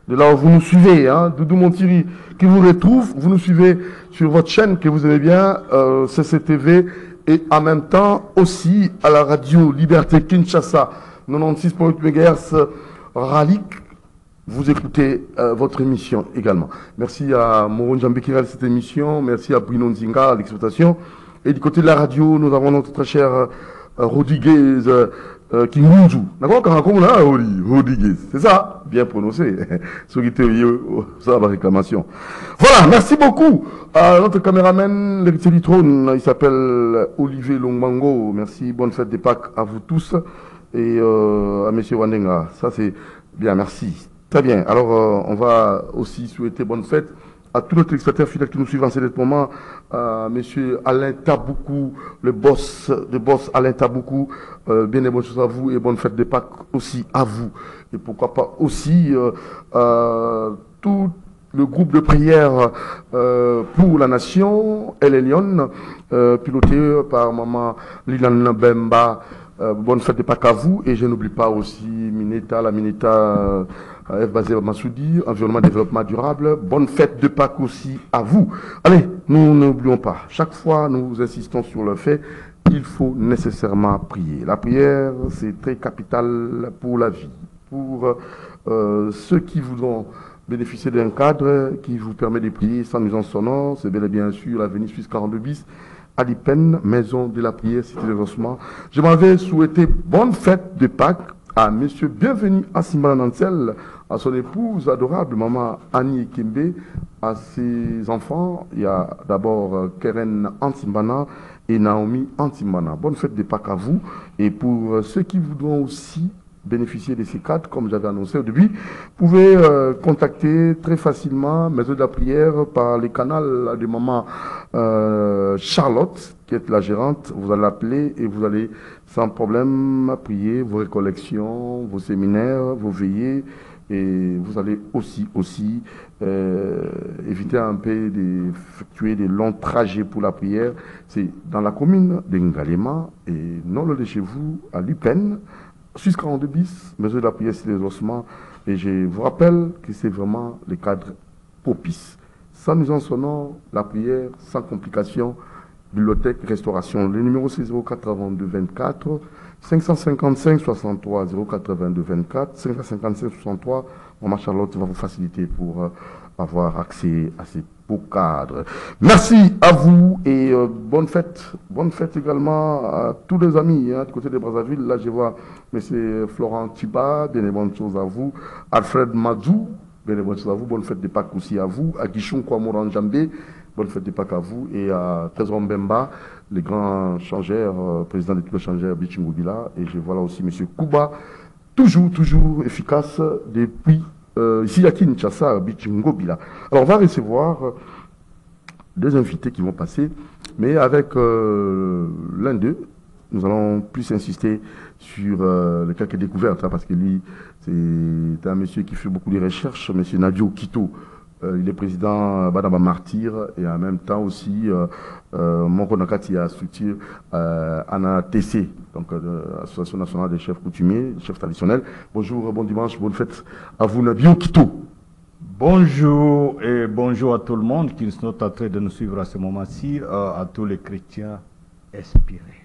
de là où vous nous suivez, hein, Doudou Montiri qui vous retrouve, vous nous suivez sur votre chaîne que vous aimez bien, CCTV, et en même temps aussi à la radio Liberté Kinshasa, 96.8 MHz, Ralik. Vous écoutez votre émission également. Merci à Moron Djambé qui réalise cette émission, merci à Bruno Nzinga à l'exploitation. Et du côté de la radio, nous avons notre très cher Rodriguez Kingunzu. D'accord, Rodriguez, c'est ça, bien prononcé. Ça va réclamation. Voilà, merci beaucoup à notre caméraman, l'héritier du trône, il s'appelle Olivier Longmango. Merci, bonne fête des Pâques à vous tous. Et à M. Wandenga, ça c'est bien, merci. Très bien, alors on va aussi souhaiter bonne fête à tous nos téléspectateurs fidèles qui nous suivent en ce moment, à M. Alain Taboukou, le boss Alain Taboukou, bien et bonne chose à vous et bonne fête de Pâques aussi à vous. Et pourquoi pas aussi tout le groupe de prière pour la nation, El Elyon, piloté par maman Lilan Bemba. Bonne fête de Pâques à vous et je n'oublie pas aussi la Mineta F. Bazé Massoudi, environnement développement durable. Bonne fête de Pâques aussi à vous. Allez, nous n'oublions pas, chaque fois nous insistons sur le fait qu'il faut nécessairement prier. La prière, c'est très capital pour la vie. Pour ceux qui vous ont bénéficié d'un cadre qui vous permet de prier sans nuisance sonore, c'est bel et bien sûr l'avenue Suisse 42 bis. À l'IPEN, maison de la prière, cité de lancement. Je m'avais souhaité bonne fête de Pâques à monsieur Bienvenu Asimbana Nansel, à son épouse adorable, maman Annie Kimbe, à ses enfants. Il y a d'abord Keren Antimbana et Naomi Antimbana. Bonne fête de Pâques à vous. Et pour ceux qui voudront aussi bénéficier de ces cadres, comme j'avais annoncé au début, vous pouvez contacter très facilement Maison de la Prière par les canaux de maman Charlotte, qui est la gérante. Vous allez l'appeler et vous allez sans problème prier vos récollections, vos séminaires, vos veillées. Et vous allez aussi éviter un peu d'effectuer des longs trajets pour la prière. C'est dans la commune de Ngalema et non loin de chez vous, à Lupen, Suisse 42 bis, mesure de la prière sur les ossements. Et je vous rappelle que c'est vraiment le cadre propice. Sans nuisance sonore, la prière, sans complications, bibliothèque, restauration. Le numéro c'est 082 24 555 63 082 24 555 63. Maman Charlotte va vous faciliter pour avoir accès à ces beaux cadres. Merci à vous et bonne fête. Bonne fête également à tous les amis du côté de Brazzaville. Là, je vois M. Florent Tiba, bien et bonne chose à vous. Alfred Madzou, bien et bonne chose à vous. Bonne fête de Pâques aussi à vous. À Guichon Kouamoran Jambé, bonne fête de Pâques à vous. Et à Trésor Mbemba, les grands changeurs, président de tous les changeurs Bichingobila. Et je vois là aussi M. Kouba, toujours efficace depuis ici à Kinshasa, Bichingobila. Alors on va recevoir deux invités qui vont passer, mais avec l'un d'eux, nous allons plus insister sur les quelques découvertes, parce que lui, c'est un monsieur qui fait beaucoup de recherches, monsieur Nadio Kito. Il est président Badaba Martyr et en même temps aussi Monko Nakati a structure ANATC, donc Association nationale des chefs coutumiers, chefs traditionnels. Bonjour, bon dimanche, bonne fête à vous, Nadio Kito. Bonjour et bonjour à tout le monde qui sont en train de nous suivre à ce moment-ci, à tous les chrétiens inspirés.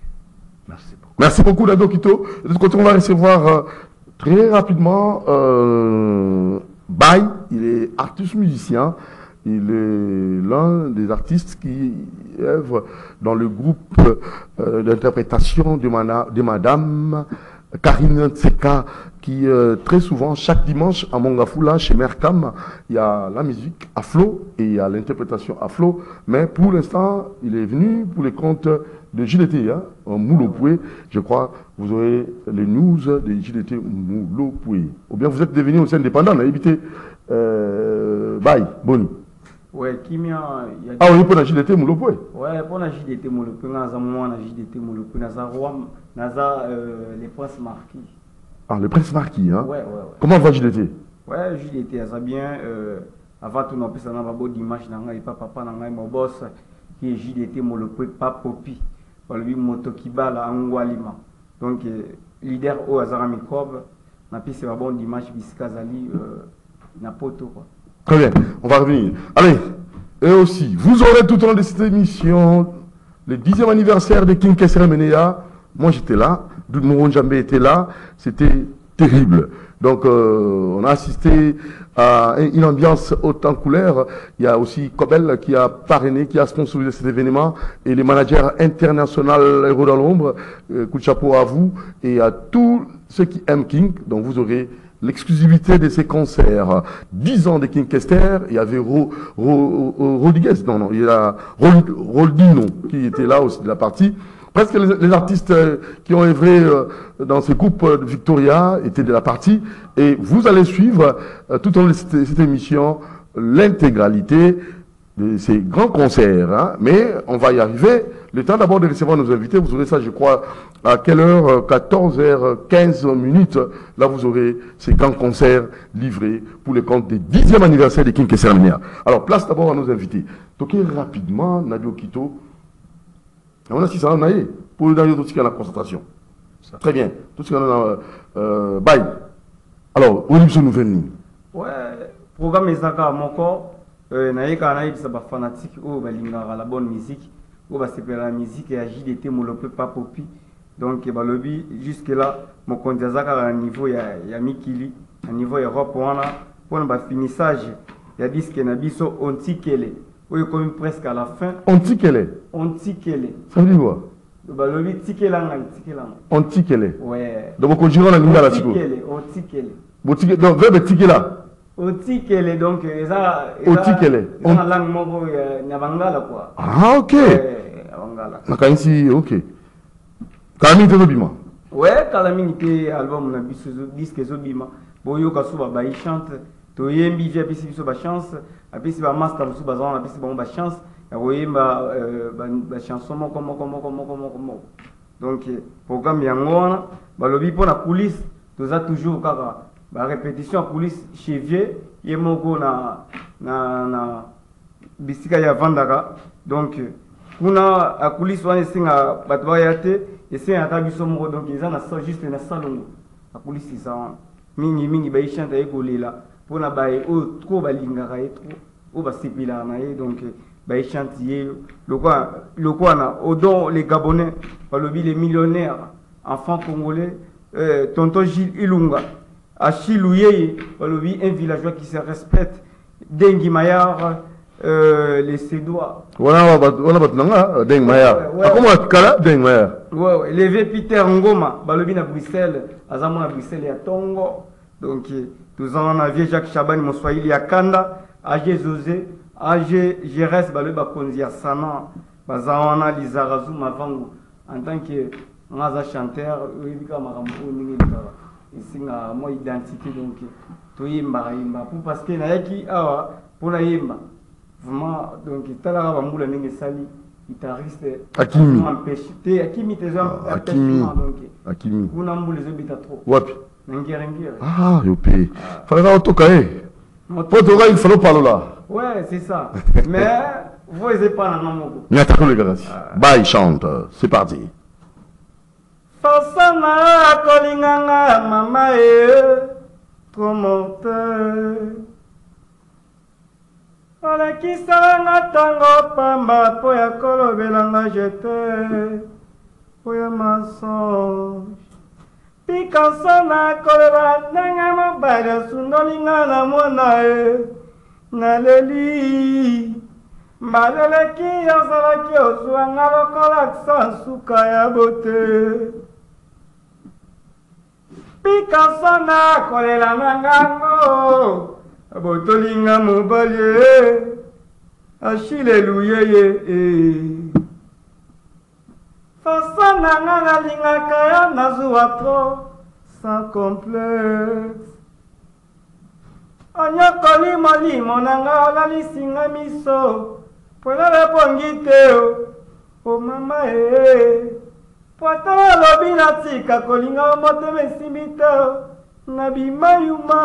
Merci beaucoup. Merci beaucoup, Nadio Kito. De l'autre côté, on va recevoir très rapidement Baye. Il est artiste musicien. Il est l'un des artistes qui œuvre dans le groupe d'interprétation de Madame Karine Tseka, qui très souvent, chaque dimanche à Mongafula, chez Mercam, il y a la musique à flot et il y a l'interprétation à flot. Mais pour l'instant, il est venu pour les comptes de JDT, en Moulopoué. Je crois vous aurez les news de JDT Moulopoué. Ou bien vous êtes devenu aussi indépendant, on a évité Bye, Boni. Ouais, Kimia. Ah oui, pour la JDT Moulopoué. Ouais, pour la JDT Moulopoué, on a un moment, la JDT Moulopoué, on a les princes marquis. Ah, le prince marquis, hein? Ouais. Comment va JDT? Ouais, JDT, ça bien. Avant tout, on a pu s'en avoir d'image, et papa, mon boss, qui est JDT Moulopoué, pas Popi. Lui, Motokiba, la Angwalima. Donc, leader au Azara Microbe, on a pu se voir bon d'image, Biskazali, Napoto quoi. Très bien, on va revenir. Allez, et aussi, vous aurez tout au long de cette émission le 10e anniversaire de King Kesser Menea. Moi j'étais là, Mouron Djambé était là, c'était terrible. Donc on a assisté à une ambiance haute en couleur. Il y a aussi Kobel qui a parrainé, qui a sponsorisé cet événement, et les managers internationaux Héros dans l'ombre. Coup de chapeau à vous et à tous ceux qui aiment King. Donc vous aurez l'exclusivité de ces concerts. 10 ans de King Kester, il y avait Rodriguez, non, il y a Roldino qui était là aussi de la partie. Presque les artistes qui ont œuvré dans ces groupes de Victoria étaient de la partie. Et vous allez suivre tout au long de cette émission l'intégralité de ces grands concerts. Hein. Mais on va y arriver. Le temps d'abord de recevoir nos invités. Vous aurez ça, je crois, à quelle heure? 14h15 minutes. Là, vous aurez ces grands concerts livrés pour le compte des 10e anniversaire de King Kesser Menea. Alors, place d'abord à nos invités. Toquez rapidement, Nadio Kito. On a 6 ans, pour le dernier, tout ce qui est la concentration. Très bien. Tout ce qui est la bail. Alors, où est-ce que nous venons? Ouais, programme Ezaka Moko, Naïka Naïk, ça va fanatique, ou la bonne musique, ou va se la musique et agir d'été, mon le pas popi. Donc, lobby, jusque-là, mon compte Ezaka à niveau, il y a Mikili, à niveau Europe, pour un finissage, il y a dit que Nabiso Ontikele. Oui, comme presque à la fin. Ontikele. Ontikele. Ça veut dire quoi? Lobby Tikelanga. Ontikele. Ouais. Donc, on dirait on a Ontikele. Donc, verbe tikela. Otikele, donc, Otikele. On a langue moko Nabangala, quoi. Ah, ok. Nabangala. Nakansi, ok. Kalami Tezobima. Ouais, Kalami était album, on a disque Zobima. Boyo Kasuba, il chante. Toyembi, j'ai appris si ba chance. Après, si ba master, si ba zan, après, si ba chance. Et ba chanson, comment. Donc, programme Yangona, lobby pour la coulisse, tout ça toujours, car la répétition coulisse chez vieux, yemoko na bisika ya vandaka. Donc, kuna a coulisse, on est à Batbayate, et c'est un tabisomo, donc ils en a juste un salon. La coulisse, c'est ça. Mingi, ba chante et là. Pour na baye o trop balingaka trop o ba sipila na ye donc ba chantier le quoi na odon les Gabonais balobi les millionnaires enfants congolais tonton Gilles Ilunga Achilouye balobi un villageois qui se respecte Dengi Mayar les Sédois voilà batnanga Dengi Mayar comment kala Dengi Mayar ouais levé Peter Ngoma balobi na Bruxelles azamo na Bruxelles ya Tongo donc nous en avons Jacques Chaban, mon Swahili à Kanda, AG Zosé, AG Gérès, Baluba Konzia Sana, Bazawana, Lizarazu, Mavangu, en tant que Maza chanteur, Ribika Marambo, Ningika, et c'est moi identité donc, Toyimba, parce que Nayaki, pour Nayimba, vraiment, donc, Talara Bamboula Ningesali, guitariste, Akimi, Akimi, Akimi, Kunambu les obita trop. Wapi. Ah, youpi. Fallait autocailler. Autocailler, il faut parler là. Ouais, c'est ça. Mais, vous n'osez pas dans mon mot. Mais attaquons les gars. Bye, chante. C'est parti. Fasana kolinganga mama trop monteur. Olekisanga tango pamba po ya kolobelanga jete. Po ya mensonge. Pikasona kolela nanga mobile sundolinga na mwana na leli maleleki azalaki ozwanga lokola sansuka ya bote Pikasona kolela nangango botolinga mobile Achileluyeye Fasana ngana lingaka ya nazuwa trop sans complexe Onyokoli molimo nanga olalisinga miso Pwela pongi te o mama Pwata lobi natika kolinga motema esimbi te Nabima yuma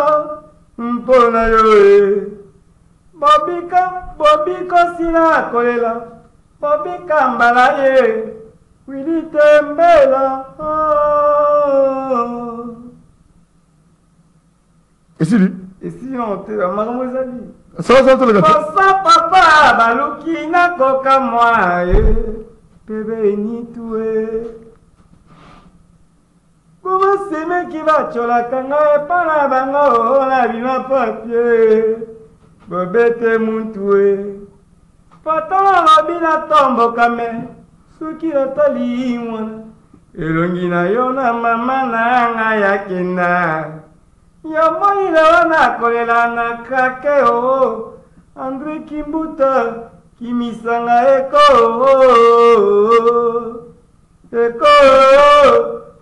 mpona yo Bobiko sina kolela Bobika mbala ye Willy Tembela. Et c'est lui. Et sinon, tu vas m'arranger. Ça va, le gars. Papa, baluki na koka moi, bébé ni toué. Comment c'est mec qui va chola kanga et pas la bango, la bima papier. Bobete mon toué. Patala robina tombo kame, suki otali mwana. Elongi na yona mama na nga yakena. Yamoni la wana kolela na kake o. André Kimbuta kimisanga eko. Eko.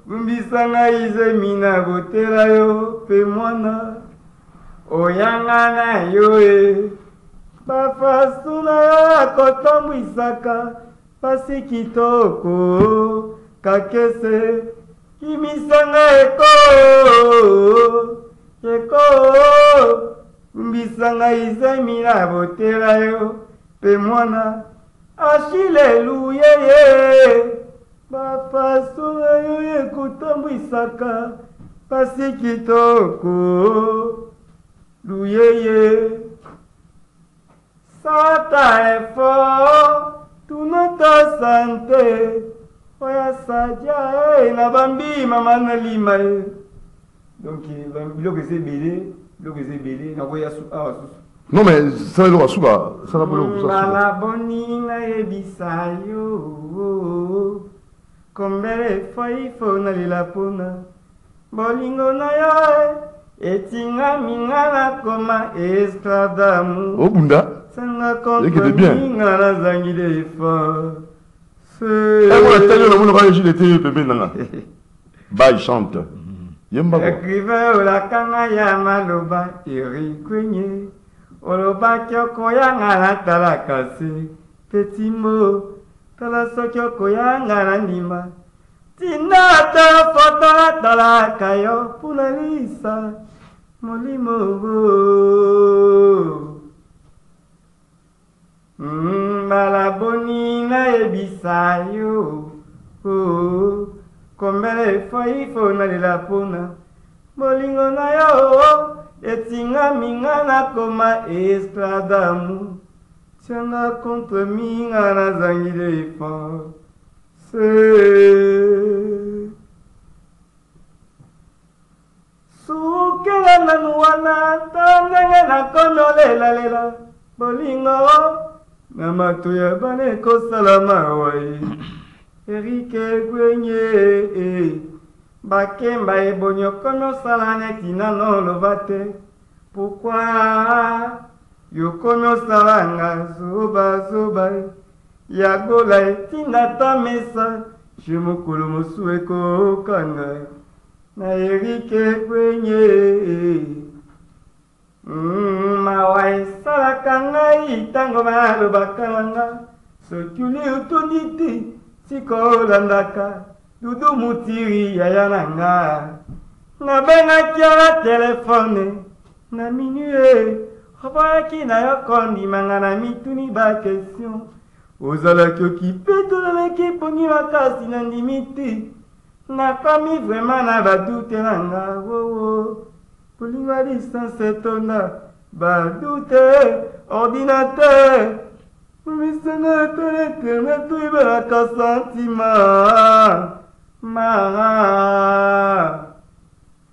Gumbisanga izemina botela yo pe mwana. Oyanga na yo e. Bafasuna ya kotombwisaka. Pasi kitoko. Kakese. Kimisanga eko. Eko. Gumbisanga izemina botela yo pe mwana. Ashileluya ye. Bafasuna yo ye kutambwisaka. Pasi kitoko. Luyeye. Sata est fort. Tout notre santé. Oya sadia na bambi mama na lima. Donc biloko c'est belé, na koya su awa su. Non mais ça va souba, ça va bolo ça. Mala boni na ebisa yo. Kombere fo na lila pona. Bolingo na yo etinga mingana koma esclave. Oh bunda. Sanga contre mingana zangide fa. Eh moi t'as eu le monde va agir était bébé nanga. Bah il chante. Écrivain la kanga ya maloba iri kwenye. Oloba kyoko ya ngana talakasi. Petit mot tala sokyoko ya ngana ndima. Tina ta foto talakayo punalisa. Molimo. Malaboni na ebisa yo. Kombele fo na lila pona. Bolingo na yo etinga mingana koma escladamu. Tianga contre mingana zangile fa. Sukela na nuana tandenge na kono lela. Bolingo Namato ya bane ko salama wai. Erike gwenye Bakemba e bonyo kono salane tina no lovate. Pourquoi yo kono salanga zoba Yagola etina ta mesa. Shimukulu musueko kanga. Na erike gwenye Mawai salakanga itango malo bakalanga. Sokuli utoniti siko landaka. Dudu mutiri yayananga. Na benga kia telefone. Na minue. Hobaki na yokondi mangana mituni ba question. Ozala kyoki peto na nekipongi makasi na ndimiti. Na komi vraiment na badute nanga. Wowo. Polinga distance tona. Badute. Ordinateur. Misana tenete na tuibaka sentiment.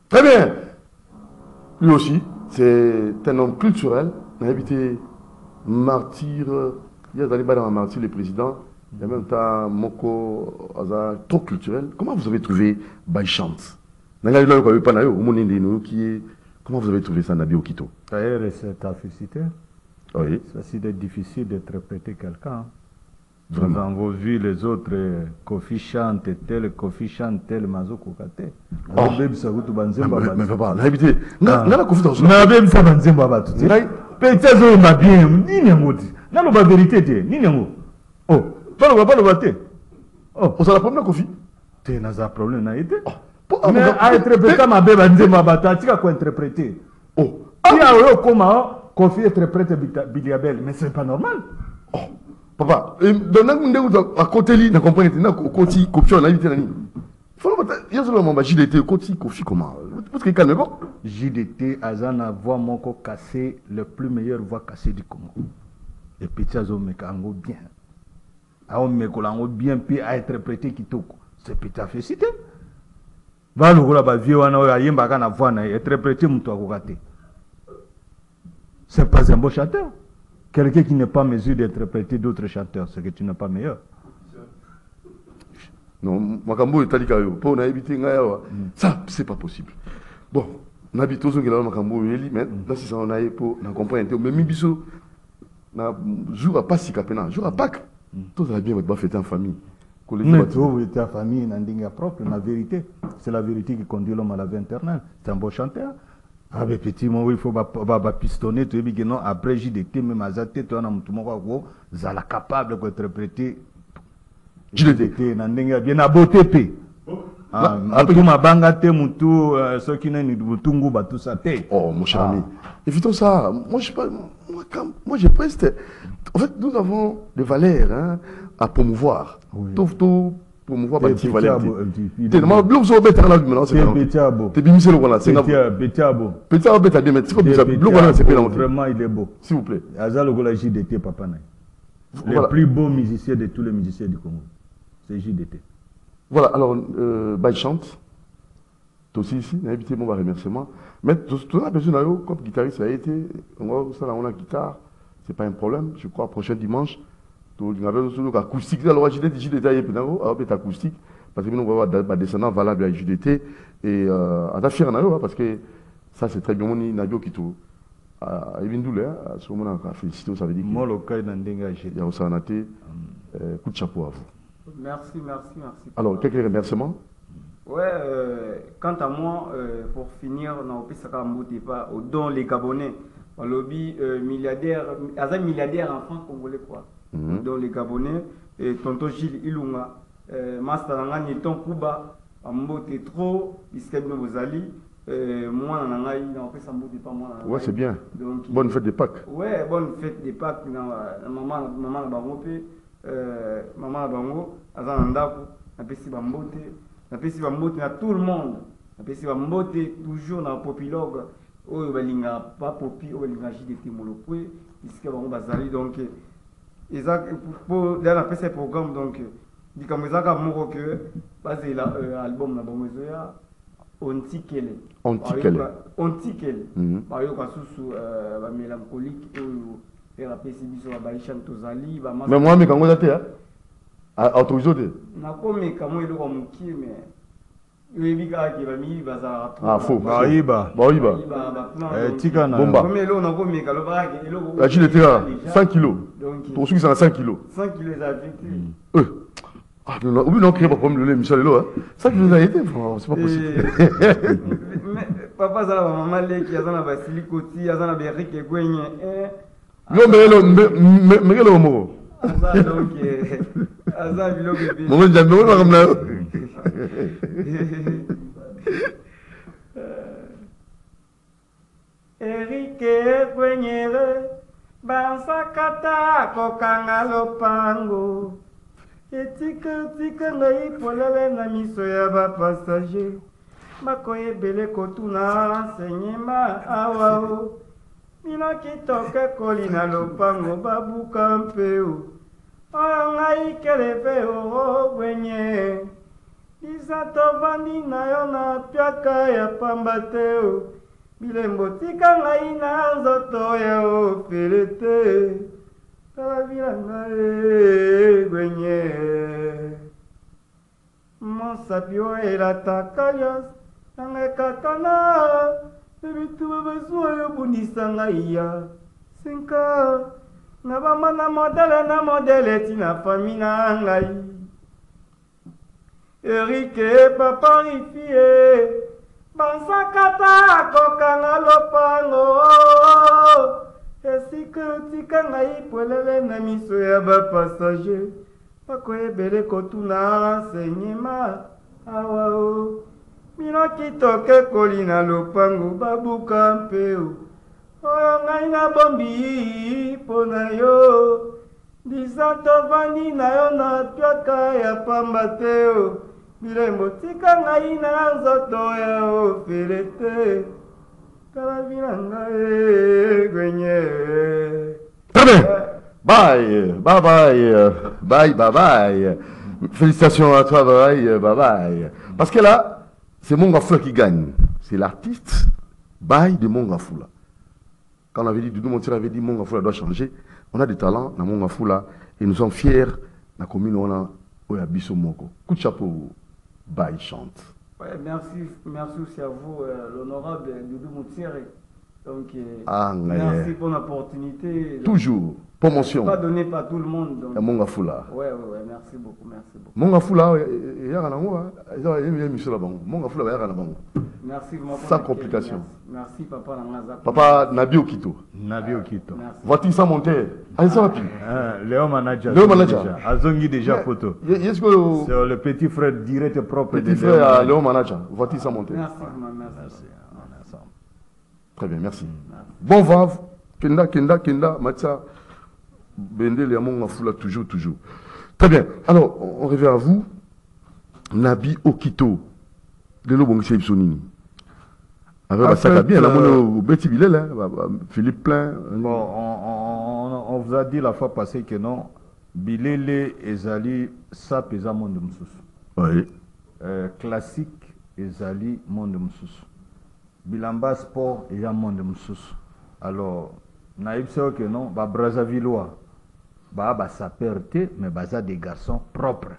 Très bien. Lui aussi, c'est un homme culturel. Il a habité martyr. Il y a dans les martyr, le président. Et en même temps, Moko, trop culturel. Comment vous avez trouvé Baïchant? Comment vous avez trouvé ça, Nabi Okito? D'ailleurs, c'est ta félicité. Oui. C'est difficile d'interpréter quelqu'un. Nous Vraiment. avons vu les autres Kofi chante tel Mazoko Kate. Oh. Mais papa, il a habité. Nala Kofi dans Na bem sa banzemba batu. Peut-être zo ma bien ni ngoti. Na lo ba vérité te ni ngo. Oh, pas le baté. Oh, on s'en a promené Kofi. te na za problème na été. Oh. Mais à interpréter ma beba nzemba bata tika ko interpréter. Oh. Si a yo comment Kofi interprète Biliabel, mais c'est pas normal. Oh. Papa, dans à côté, vous comprenez, côté corruption, on a évité la ligne. Il y a seulement JDT, Kofi, comment? Parce qu'il calme pas. JDT, Azana, voix mon cassé, le plus meilleur voix cassé du Congo. Et petit Azomekango bien. Aomekolango bien, puis à interpréter Kitoko. C'est petit à féliciter. Va le gars, vieux, on a yemba kana voix, interpréter Moutou Akogate. C'est pas un beau chanteur. Quelqu'un qui n'est pas en mesure d'interpréter d'autres chanteurs, c'est que tu n'es pas meilleur. Non, Makambo est talikayo. Pour on a évité ça, c'est pas possible. Bon, on habite tous les Makambo, mais là, c'est ça, on a pour comprendre. Mais Mibiso, na jour à Pâques, jour à Pâques, tout ça bien, va fêter en famille. Mais tout était en famille, dans propre, la vérité. C'est la vérité qui conduit l'homme à la vie éternelle. C'est un beau chanteur. Ah, mais petit, il faut pistonner, tu sais, non, après JDT, même à Zate, tu as un tout zala capable d'interpréter JDT. Bien à beauté, p. Tout ma bangate, moutou, ceux qui n'ont ni tout ça, oh, mon cher ami. Évitons ça. Moi, j'ai presque. En fait, nous avons des valeurs hein, à promouvoir. Oui. Tout promouvoir des valeurs. T'es bien, vraiment, il est beau. S'il vous plaît. JDT, papa. Le plus beau musicien de tous les musiciens du Congo. C'est JDT. Voilà, alors, il chante. Toi aussi ici, on a invité mon remerciement. Mais tout ça, comme guitariste, ça a été, on a guitare, c'est pas un problème. Je crois, prochain dimanche, tout le monde acoustique. Alors, JDT, acoustique, parce que nous, on va avoir des descendants valables à JDT. Et à fier, parce que ça, c'est très bien. On a dit qu'il à Evindoule, à ce moment-là, on a félicité, ça veut dire que. Moi, le cas il y a aussi un athée. Coup de chapeau à vous. Merci. Alors, quelques remerciements? Ouais, quant à moi, pour finir, on a au don les Gabonais. On lobby milliardaire, milliardaire en France congolais quoi. Dans les Gabonais, et tonton Gilles Ilunga, Master Nangani, ton Kuba, Ambote trop, Iskebno Bozali, moi Nangaï, on fait ça pas moi. Ouais, c'est bien. Donc, bonne fête des Pâques. Ouais, bonne fête des Pâques, maman Bangopé. Maman Bango, Azanandako, Napesi Bambote, Napesi Bambote à tout le monde, Napesi Bambote toujours dans le popilogue, où il y a pas popi, où il y a JDT Molopoué, ici Bango Bazali, donc, pour la PC programme, donc, dit comme ça, comme que, basé l'album na Bangozoya, Ontikele. Ontikele. Par exemple, sous mélancolique, mais moi, je suis autorisé. Ah, faux. Baïba. Tikana. Bomba. 5 kilos. Pour ceux qui sont à 5 kilos. 5 kilos, ça ah, non, non, pas problème de Michel Lelo. Ça qui nous a été, c'est pas possible. Papa, ça va, maman, qui a un basilicoti, a un berrique et gouigne. Non, mais le mot. Donc, Mon Dieu, mais on va Eric Gwenyere, Bansakata, Kokanga Lopango. Etika ngai polele na miso ya ba passager. Makoye bele kotuna senyema awao. Mina kitoke kolina lopango babuka mpeo. Oyo ngai kelepe o gwenye. Isato vandi na yo na piaka ya pambateo. Bilembo tika ngai na nzoto ya ofelete. Kavilanga gwenye. Monsapio elatakalias. Nange katana. Bitu besoin yo bunisa ngai Senka na bama na modele tina famina ngai Erike papa rifie bansakata kokanga lopango esika tika ngai polele na miso ya ba passager bakoyebele kotuna senyema awao Mino kitoke kolina lopango babuka mpeo Oyo ngai na bombi pona yo Disanto vani na yo na piaka ya pambateo bilembo tika ngai na nzoto ya ofele te tala bina ngai gwenye. Très bien. Bye, bye bye, bye bye bye. Félicitations à toi, bye bye bye. Parce que là, c'est Mongafula qui gagne. C'est l'artiste bye de Mongafula. Quand on avait dit, Doudou Montiri avait dit Mongafula doit changer, on a des talents dans Mongafula et nous sommes fiers de la commune où on a Oyabiso Moko. Coup de chapeau, bye chante. Ouais, merci aussi à vous, l'honorable Doudou Montiri. Donc, merci pour l'opportunité. Toujours, promotion. Pas donné par tout le monde. Donc... Mongafula. Ouais, merci beaucoup, merci beaucoup. Mongafula, il y a un amour, il y a un monsieur là-bas. Mongafula, il y a un amour. Merci, sans complication. Merci, papa. Papa Nabi Okito. Nabi Okito. Voiture sans monter. Allez, ça va plus. Léo Manager. Léo Manager. Azongi déjà photo. C'est le petit frère direct propre de frère Léo Manager. Voiture sans monter. Merci, merci. Très bien, merci. Bon vav, Kenda, Matza, Bende, Léamon, Mafoula, toujours. Très bien. Alors, on revient à vous. Nabi Okito. De l'eau, bon, c'est Ipsonini. Avec ça, bien, Betty Bilel, Philippe Plein. Bon, on vous a dit la fois passée que non, Bilele Ezali, ça pesa monde Moussous. Oui. Classique Ezali, monde Moussous. Bilamba sport et un monde Moussous. Alors, naïb c'est que non, bah Brazzavillois, bah ça perte, mais bah ça des garçons propres.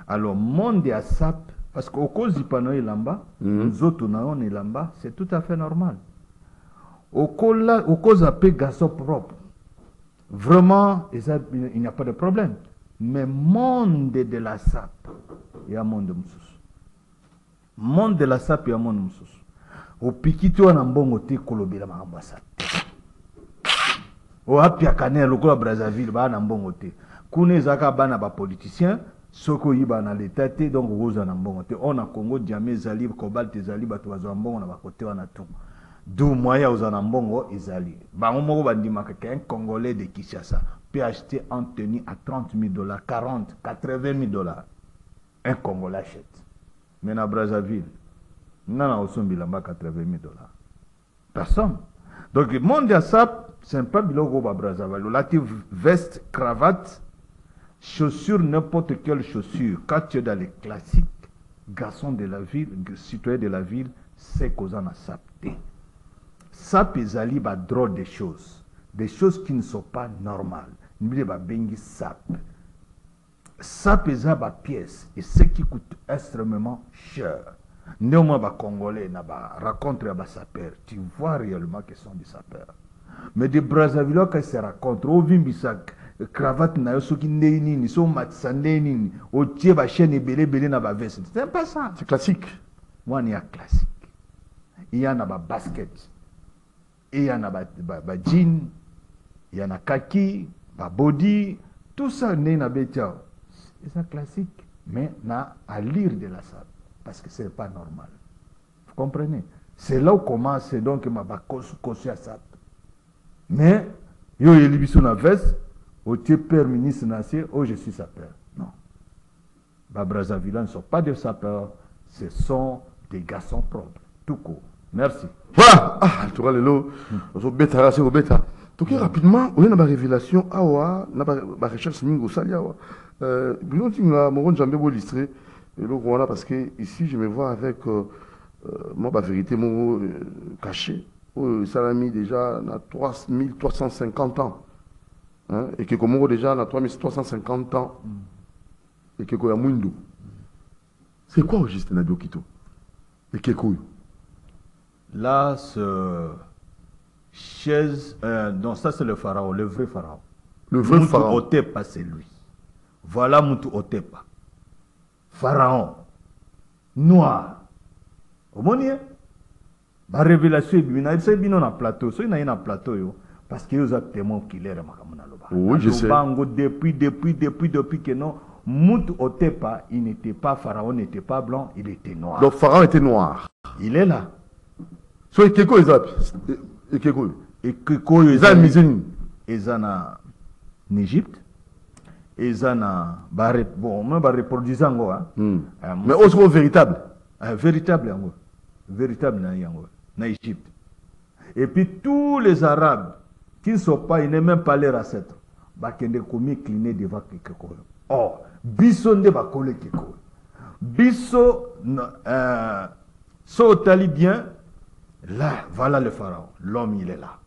Alors, monde à sap, parce qu'au cause du panneau lamba, nous autres on est lamba, c'est tout à fait normal. Au cause à peu garçons propres, vraiment, il n'y a pas de problème. Mais monde de la sap, il y a un monde Moussous. Monde de la sap, il y a un monde Moussous. Au pikito na mbongo te kolobela makambo asa o apia kanel lokola Brazzaville ba na mbongo te kuna ezaka bana ba politicien soko yiba na l'état te donc oza na mbongo te on a Congo diamé ezali cobalt ezali bato bazwa mbongo na bakote wana tu du moya oza na mbongo ezali bango moko bandimaka ke un Congolais de Kinshasa peut acheter un tenue à $30,000 40 $80,000 un Congolais achète mais na Brazzaville non, au son bilamba $80,000. Personne. Donc, le monde de sap, c'est un peu bilogo Brazzaville. Là, tu veste, cravate, chaussures, n'importe quelle chaussure. Quand tu es dans les classiques, garçons de la ville, citoyens de la ville, c'est qu'on a sapté. Sap et zali, bah, drôle des choses qui ne sont pas normales. N'oubliez pas, bengi sap. Sap et zaba pièce, et ce qui coûte extrêmement cher. Néanmoins, les Congolais racontent les sapeurs. Tu vois réellement qu'ils sont des sapeurs. Mais des Brazzaville, quand ils se racontent, au Vimbisak, cravate, na yosoki nini, so matsandeni, au tié, chaîne et belé na ba veste. C'est pas ça. C'est classique. Moi, il y a classique. Il y a un basket. Il y a un jean. Il y a un kaki, un body. Tout ça, n'est pas bétia. C'est un classique. Mais na à lire de la salle. Parce que ce n'est pas normal. Vous comprenez? C'est là où commence donc ma cause à ça. Mais, yo y libiso na veste, au père ministre nassé, oh je suis sapeur. Non. Brazzaville ne sont pas des sapeurs, ce sont des garçons propres. Tout court. Merci. Voilà. Ah, tu vois le lot. On bêta, c'est au bêta. Donc rapidement, on a une révélation, on a une recherche mingo salia. Bruno Tingla, mon jambe beau illustré. Et donc voilà, parce que ici, je me vois avec moi, la vérité, mon caché. Ça a mis déjà 3350 ans. Hein, et que comme déjà a 3350 ans. Et que a Mundo. C'est quoi au juste Nabi Okito? Et que quoi? Là, ce chaise. Non, ça c'est le pharaon, le vrai pharaon. Le vrai Moutou pharaon. Otepa, c'est lui. Voilà Moutou Otepa. Pharaon, noir. Au monier, la révélation est bien dans plateau. So, il y a un plateau parce qu'il y a un témoin qui est là. Oui, je sais. Depuis que non, Moutou Otepa, il n'était pas pharaon, n'était pas blanc, il était noir. Donc pharaon était noir. Il est là. So, et Keko et Keko. Et Keko Ils ont misé. ils sont en Égypte. ezana bon on va reproduire ngo mais aussi véritable véritable na Égypte. Et puis tous les Arabes qui ne sont pas, ils n'aiment même pas les recettes, bakende komi cliner devant quelque chose. Oh, biso nde bakole quelque chose. Biso so tali bien, là voilà le pharaon, l'homme il est là.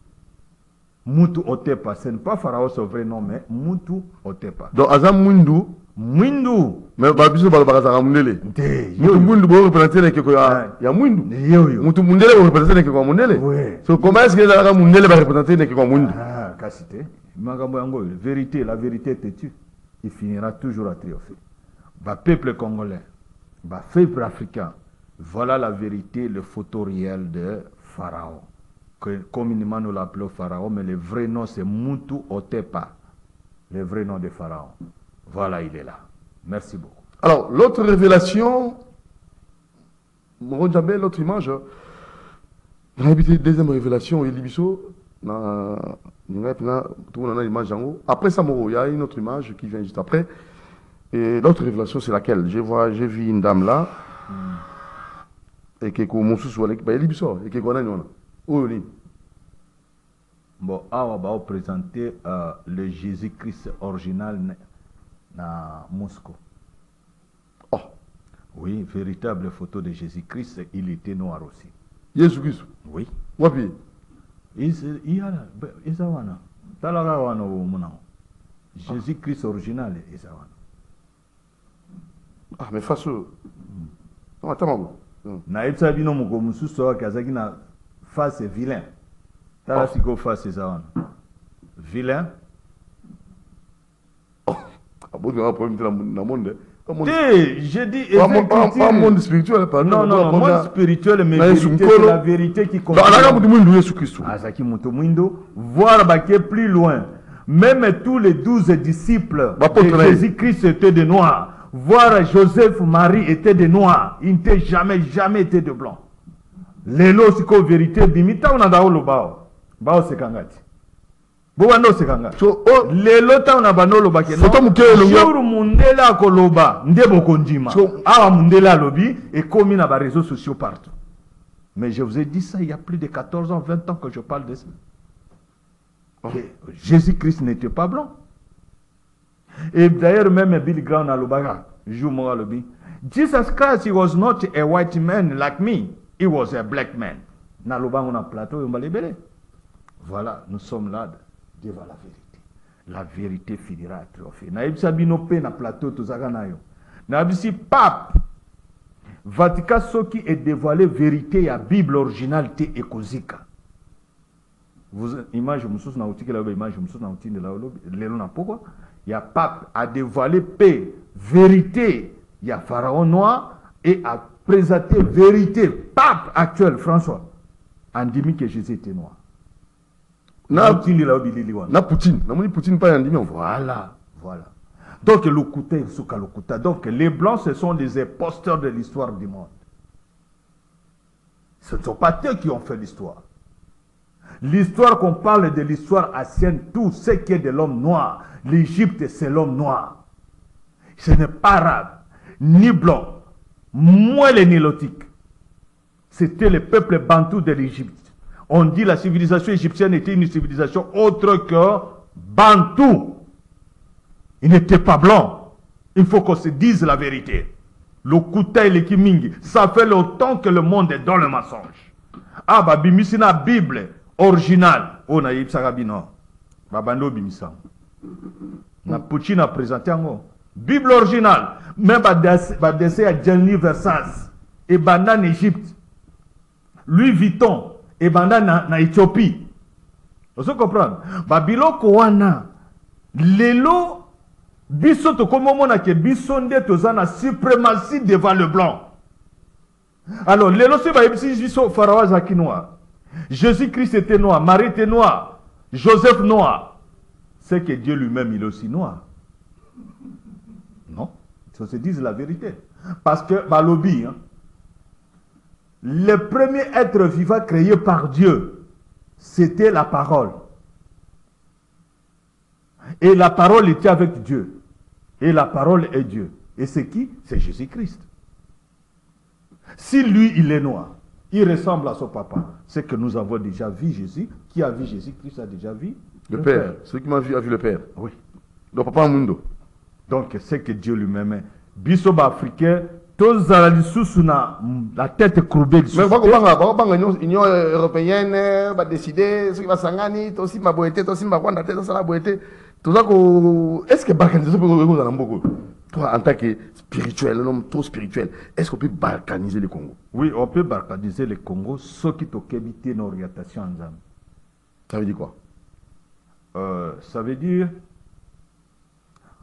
Moutou Otepa, ce n'est pas pharaon son vrai nom, mais Moutou Otepa. Donc Azam Mwindu. Mwindu. Mais Babiso Balabazara Mundele. Moutou Mwindu vous représentez les Keko. Il y a Mwindu. Moutou Mundele vous représentez les Keko Mundele. Oui. So comment est-ce que les Arabes Mundele va représenter les Keko Mwindu? Ah, Kassité. Magambo vérité, la vérité te tue. Il finira toujours à triompher. Bah peuple congolais, bah peuple africain. Voilà la vérité, le photo réel de Pharaon. Que communément nous l'appelons Pharaon, mais le vrai nom c'est Moutou Otepa. Le vrai nom de Pharaon. Voilà, il est là. Merci beaucoup. Alors, l'autre révélation, l'autre image, deuxième révélation, il y a l'image en haut. Après ça, il y a une autre image qui vient juste après. Et l'autre révélation, c'est laquelle? J'ai vu une dame là, et qui est comme mon sous-sol, et qui est bon, on va présenter le Jésus-Christ original à Moscou. Oh. Oui, véritable photo de Jésus-Christ, il était noir aussi. Jésus-Christ? Oui. Wapi? Jésus-Christ original, ah, mais face au... Non, attends, naïbsa bino moko mususu kazaki na face vilain. Tala siko face ça vilain. Ah bon, il y a un problème dans le monde. J'ai dit pas monde spirituel, pas non, monde spirituel, mais c'est la vérité qui compte. Voir baké plus loin. Même tous les 12 disciples de Jésus-Christ étaient des noirs. Voir Joseph, Marie étaient des noirs. Ils n'étaient jamais été de blancs. Les lots, c'est quoi vérité? Bimita on a d'abord le bao. Bao c'est kangati. Bouando c'est kangati. Les lots, on a bano le baké. Jour mundela koloba. Ndebo kondima. Awa mundela lobby et comme il y a des réseaux sociaux partout. Mais je vous ai dit ça il y a plus de 14 ans, 20 ans que je parle de ça. Jésus-Christ n'était pas blanc. Et d'ailleurs, même Billy Graham à l'Obaga, Jesus Christ, he was not a white man like me. He was a black man. Na l'Obaga, on a plateau, on va les bêler. Voilà, nous sommes là devant la vérité. La vérité finira à triompher. Na ibisa binope na plateau, tout ça ganayo. Na ibisi pape. Vatican Soki est dévoilé vérité à Bible originalité et kozika. Vous image mususu na utiki la image mususu na utinde la lelo na pourquoi? Il y a pape a dévoilé paix, vérité. Il y a pharaon noir et a présenté vérité. Pape actuel François a dit que Jésus était noir. Na Poutine, Poutine pas en voilà. Donc le Kouta et Souka le Kouta. Donc les blancs ce sont des imposteurs de l'histoire du monde. Ce ne sont pas eux qui ont fait l'histoire. L'histoire qu'on parle de l'histoire ancienne, tout ce qui est de l'homme noir, l'Égypte c'est l'homme noir. Ce n'est pas arabe, ni blanc, moins les nilotiques. C'était le peuple bantou de l'Égypte. On dit la civilisation égyptienne était une civilisation autre que bantou. Il n'était pas blanc. Il faut qu'on se dise la vérité. Le Kouta et le Kimingi, ça fait longtemps que le monde est dans le mensonge. Ah, bah, bimisina Bible original. Oh, na yip sarabino. Babando bimisa. Na Poutine a présenté en Bible originale. Même ba dessin à Jenny Versace. Et banda en Égypte. Louis Vuitton. Et banda na Éthiopie. Vous comprenez? Babiloko wana. Lelo. Biso to comme on que biso nde tozana suprématie devant le blanc. Alors lelo se ba biso pharaon zaki noir. Jésus-Christ était noir, Marie était noire, Joseph noir. C'est que Dieu lui-même il est aussi noir. Non, il faut se dire la vérité. Parce que balobi le premier être vivant créé par Dieu, c'était la parole. Et la parole était avec Dieu. Et la parole est Dieu. Et c'est qui? C'est Jésus-Christ. Si lui, il est noir, il ressemble à son papa, c'est que nous avons déjà vu Jésus. Qui a vu Jésus-Christ a déjà vu le Père. Celui qui m'a vu a vu le Père. Oui. Donc papa Mundo. Donc c'est que Dieu lui-même est. Bisoba africain, tous la tête courbée. Mais pourquoi l'Union européenne va décider ce qui va s'engager, aussi ma boîte, aussi ma Rwanda, aussi la boîte. Tout ça, est-ce que balkaniser peut toi, en tant que spirituel, un homme trop spirituel, est-ce qu'on peut balkaniser le Congo? Oui, on peut balkaniser le Congo, ce qui t'a évité une orientation en Zambie. Ça veut dire quoi? Ça veut dire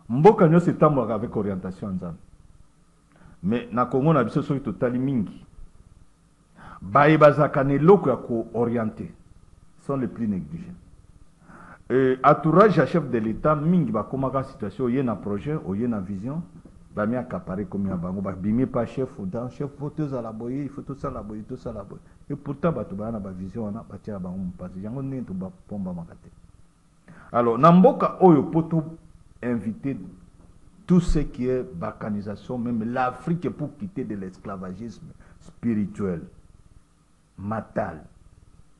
Mboka nyo c'est avec orientation en Zambie. Mais na Congo na biso soki totali mingi. Baye bazakane loko ya ko orienté sont les plus négligés. Entourage à chef de l'État mingi ba komaka situation yé na projet, yé na vision, ba mi accaparer comme ya bango ba bimi pas chef ou dans chef photos à la boye, il faut tout ça la boye, tout ça la boye. Et pourtant ba to ba na ba vision na ba tia bango mpasi. Yango nento ba pomba makate. Alors na mboka oyo poto inviter tout ce qui est balkanisation, même l'Afrique pour quitter de l'esclavagisme spirituel, mental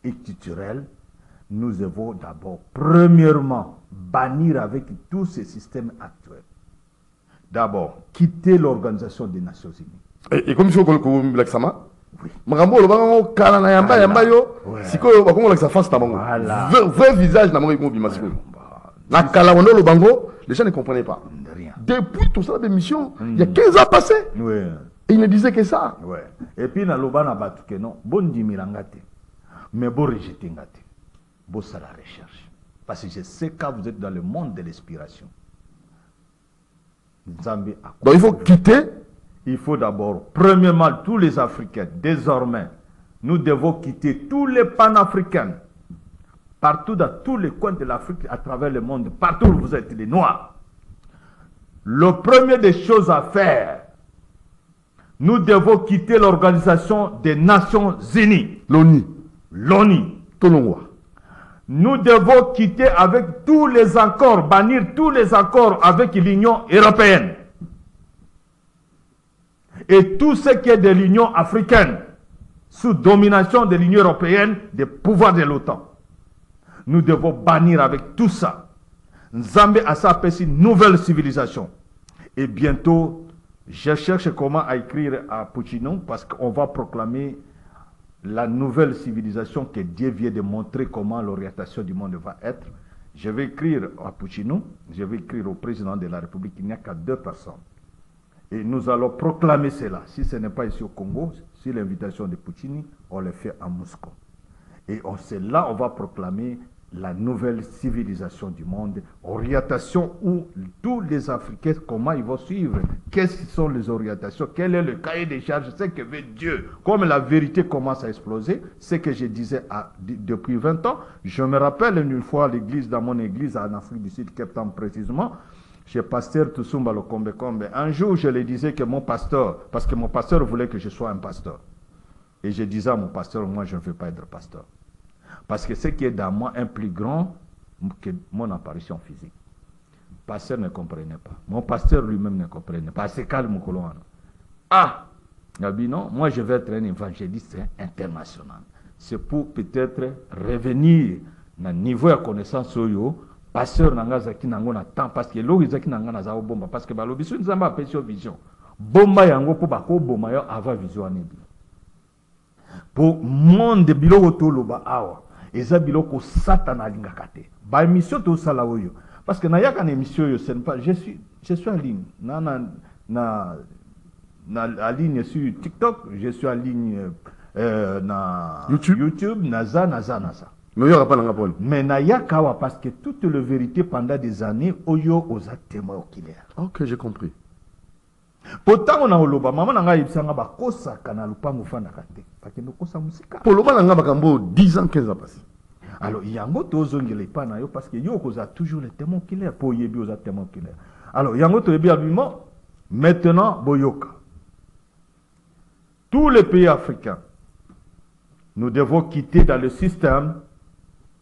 et culturel, nous devons d'abord, premièrement, bannir avec tous ces systèmes actuels. D'abord, quitter l'Organisation des Nations Unies. Et comme il faut que Black Sama, oui. Marambo, le bango, Kalana Yamba, Yamba yo, si quoi, on va faire face à Bango. Vrai visage, n'a pas eu na Kalawondo, le bango, les gens ne comprenaient pas. Rien. Depuis tout ça, d'émission, il y a 15 ans passés. Oui. Et il ne disait que ça. Ouais. Et puis, na loba na batuke non, bon dimirangate, mais bon rejeter ngate, bon ça la recherche. Parce que je sais que vous êtes dans le monde de l'inspiration. Donc il faut quitter. Il faut d'abord, premièrement, tous les Africains, désormais, nous devons quitter tous les panafricains, partout dans tous les coins de l'Afrique, à travers le monde, partout où vous êtes les Noirs. Le premier des choses à faire, nous devons quitter l'Organisation des Nations Unies. L'ONU. L'ONU. Tolongwa. Nous devons quitter avec tous les accords, bannir tous les accords avec l'Union européenne. Et tout ce qui est de l'Union africaine, sous domination de l'Union européenne, des pouvoirs de l'OTAN. Nous devons bannir avec tout ça. Nzambe a sa une nouvelle civilisation. Et bientôt, je cherche comment écrire à Puccino parce qu'on va proclamer la nouvelle civilisation que Dieu vient de montrer comment l'orientation du monde va être. Je vais écrire à Puccino, je vais écrire au président de la République, il n'y a qu'à 2 personnes. Et nous allons proclamer cela. Si ce n'est pas ici au Congo, si l'invitation de Puccini, on le fait à Moscou. Et là, on va proclamer la nouvelle civilisation du monde, orientation où tous les Africains, comment ils vont suivre, quelles sont les orientations, quel est le cahier des charges, ce que veut Dieu. Comme la vérité commence à exploser, ce que je disais depuis 20 ans, je me rappelle une fois l'église, dans mon église en Afrique du Sud, Cape Town précisément, chez pasteur Toussumba Lokombe Kombe. Un jour, je lui disais que mon pasteur, parce que mon pasteur voulait que je sois un pasteur. Et je disais à mon pasteur, moi je ne veux pas être pasteur. Parce que ce qui est dans moi est plus grand que mon apparition physique. Le pasteur ne comprenait pas. Mon pasteur lui-même ne comprenait pas. C'est calme, Moukolon. Ah, Gabi, non, moi je vais être un évangéliste international. C'est pour peut-être revenir à un niveau de connaissance. Pasteur nanga zaki nango na temps parce que l'eau zaki nanga na zao bomba parce que balobisu nzamba apesio vision. Bomba yango po bako bomba yo ava vision anebi. Pour monde biloko toloba awa. Eza biloko satana lingaka te. Ba émission to sala oyo. Parce que na yaka na émission yo c'est pas je suis en ligne. Na ligne sur TikTok, je suis en ligne na YouTube, naza. Mais na yakawa parce que toute la vérité pendant des années oyo oza témoin oculaire. OK, j'ai compris. Pourtant on a oloba maman nanga yibsanga ba kosa kana lupango fanda kate. Parce que no kosa musika. Pour loba nanga bakambo 10 ans 15 ans passé. Alors yango tozongele pa na yo parce que yo koza toujours le témoin oculaire pour yebi oza témoin oculaire. Alors yango to yebi abimo maintenant boyoka. Tous les pays africains nous devons quitter dans le système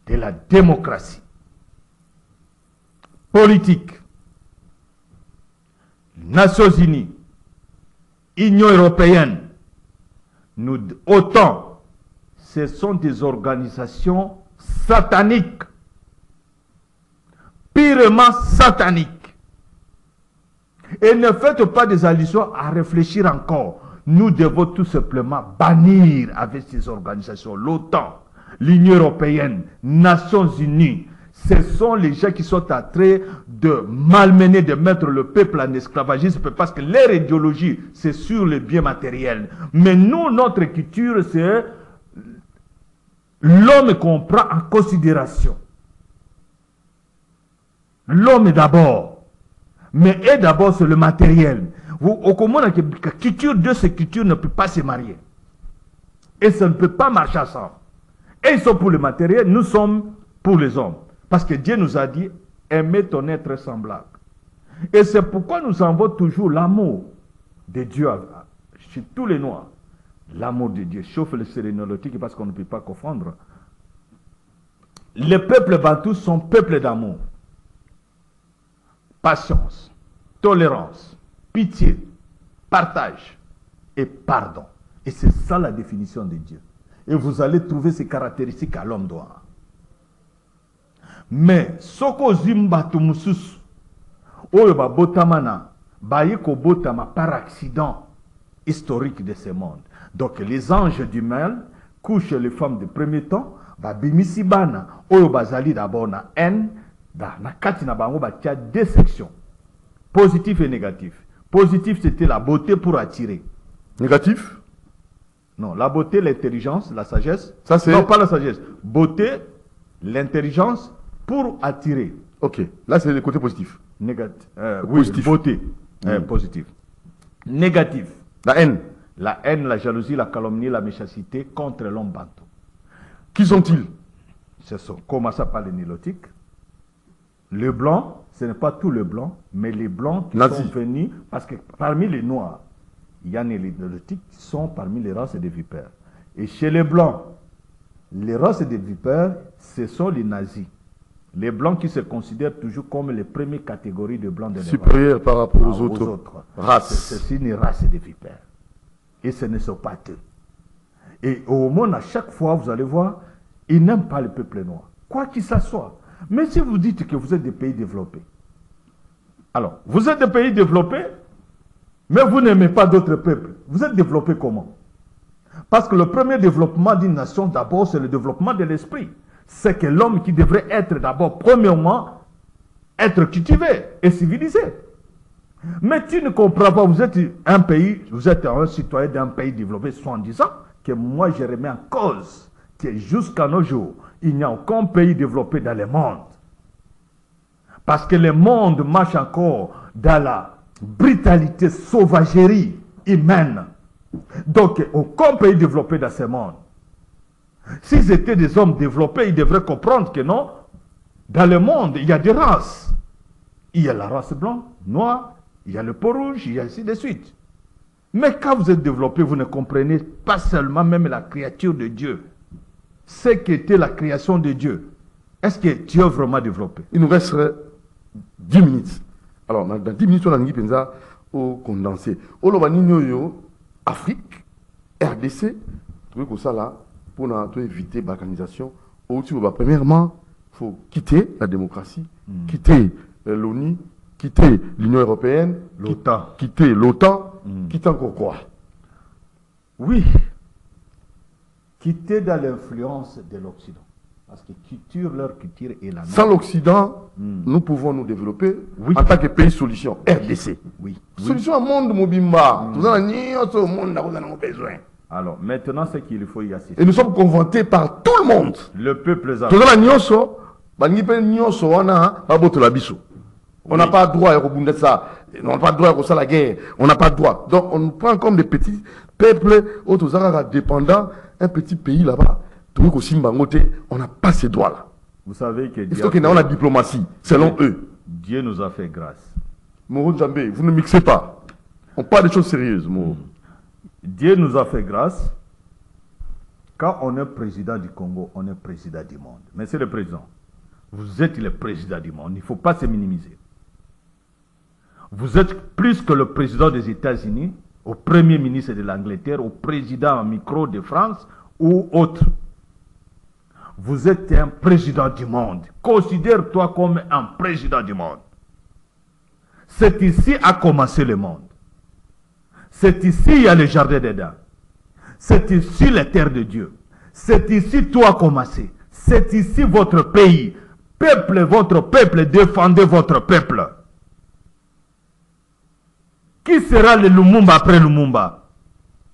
de la démocratie politique, Nations Unies, Union Européenne, autant, ce sont des organisations sataniques, purement sataniques. Et ne faites pas des allusions à réfléchir encore. Nous devons tout simplement bannir avec ces organisations l'OTAN, l'Union Européenne, Nations Unies. Ce sont les gens qui sont en train de malmener, de mettre le peuple en esclavagisme parce que leur idéologie, c'est sur le bien matériel. Mais nous, notre culture, c'est l'homme qu'on prend en considération. L'homme d'abord. Mais et d'abord, c'est le matériel. Au commun, la culture de ces cultures ne peut pas se marier. Et ça ne peut pas marcher ensemble. Et ils sont pour le matériel, nous sommes pour les hommes. Parce que Dieu nous a dit, aimez ton être semblable. Et c'est pourquoi nous avons toujours l'amour de Dieu chez tous les Noirs. L'amour de Dieu chauffe le sérénolotique parce qu'on ne peut pas confondre. Les peuples bantous sont peuples d'amour. Patience, tolérance, pitié, partage et pardon. Et c'est ça la définition de Dieu. Et vous allez trouver ces caractéristiques à l'homme noir. Mais soko zimba tumusus oyo ba botamana ba yiko botama par accident historique de ce monde. Donc les anges du mal couchent les femmes de premier temps ba bimisi bana oyo bazali d'abord na haine na kati na bango ba tia deux sections, positif et négatif. Positif, c'était la beauté pour attirer. Négatif? Non, la beauté, l'intelligence, la sagesse. Ça c'est... Non, pas la sagesse. Beauté, l'intelligence pour attirer. Ok, là c'est le côté positif. Négatif. Oui, positif. Beauté, positif. Négatif. La haine. La haine, la jalousie, la calomnie, la méchanceté contre l'homme bantou. Qui sont-ils? Ce sont, commençons par les nilotiques. Le blanc, ce n'est pas tout le blanc, mais les blancs qui sont venus, parce que parmi les noirs, il y a les nilotiques qui sont parmi les races des vipères. Et chez les blancs, les races des vipères, ce sont les nazis. Les blancs qui se considèrent toujours comme les premières catégories de blancs de supérieurs par rapport aux autres races. C'est une race des vipères. Et ce ne sont pas eux. Et au monde, à chaque fois, vous allez voir, ils n'aiment pas le peuple noir. Quoi qu'il soit. Mais si vous dites que vous êtes des pays développés, alors, vous êtes des pays développés, mais vous n'aimez pas d'autres peuples. Vous êtes développés comment? Parce que le premier développement d'une nation, d'abord, c'est le développement de l'esprit. C'est que l'homme qui devrait être d'abord, premièrement, être cultivé et civilisé. Mais tu ne comprends pas, vous êtes un pays, vous êtes un citoyen d'un pays développé, soit en disant que moi je remets en cause que jusqu'à nos jours, il n'y a aucun pays développé dans le monde. Parce que le monde marche encore dans la brutalité, sauvagerie humaine. Donc, aucun pays développé dans ce monde. S'ils étaient des hommes développés, ils devraient comprendre que non, dans le monde, il y a des races. Il y a la race blanche, noire, il y a le peau rouge, il y a ainsi de suite. Mais quand vous êtes développé, vous ne comprenez pas seulement même la créature de Dieu. Ce qu'était la création de Dieu. Est-ce que tu es vraiment développé? Il nous reste 10 minutes. Alors, dans 10 minutes, on a dit pensa au condensé. Au Afrique, RDC, tu vois ça là, pour éviter la balkanisation, premièrement, il faut quitter la démocratie, quitter l'ONU, quitter l'Union Européenne, l'OTAN, quitter l'OTAN, quitter encore quoi? Oui, quitter dans l'influence de l'Occident. Parce que leur culture est la même. Sans l'Occident, nous pouvons nous développer en tant que pays solution, RDC. Oui. Solution au monde, Mobimba. Nous avons monde, nous avons besoin. Alors, maintenant, c'est qu'il faut y assister. Et nous sommes convoités par tout le monde. Le peuple zaïre. On n'a pas droit à rebondir ça. On n'a pas droit à ça la guerre. On n'a pas droit. Donc, on nous prend comme des petits peuples, autres dépendants, un petit pays là-bas. On n'a pas ces droits-là. Vous savez que il faut qu'il y ait la diplomatie, selon eux. Dieu nous a fait grâce. Moro Djambé, vous ne mixez pas. On parle des choses sérieuses, Moro. Dieu nous a fait grâce. Quand on est président du Congo, on est président du monde. Mais c'est le président. Vous êtes le président du monde. Il ne faut pas se minimiser. Vous êtes plus que le président des États-Unis, au premier ministre de l'Angleterre, au président en micro de France ou autre. Vous êtes un président du monde. Considère-toi comme un président du monde. C'est ici a commencé le monde. C'est ici il y a le jardin d'Éden. C'est ici les terres de Dieu. C'est ici tout a commencé. C'est ici votre pays. Peuple, votre peuple, défendez votre peuple. Qui sera le Lumumba après Lumumba?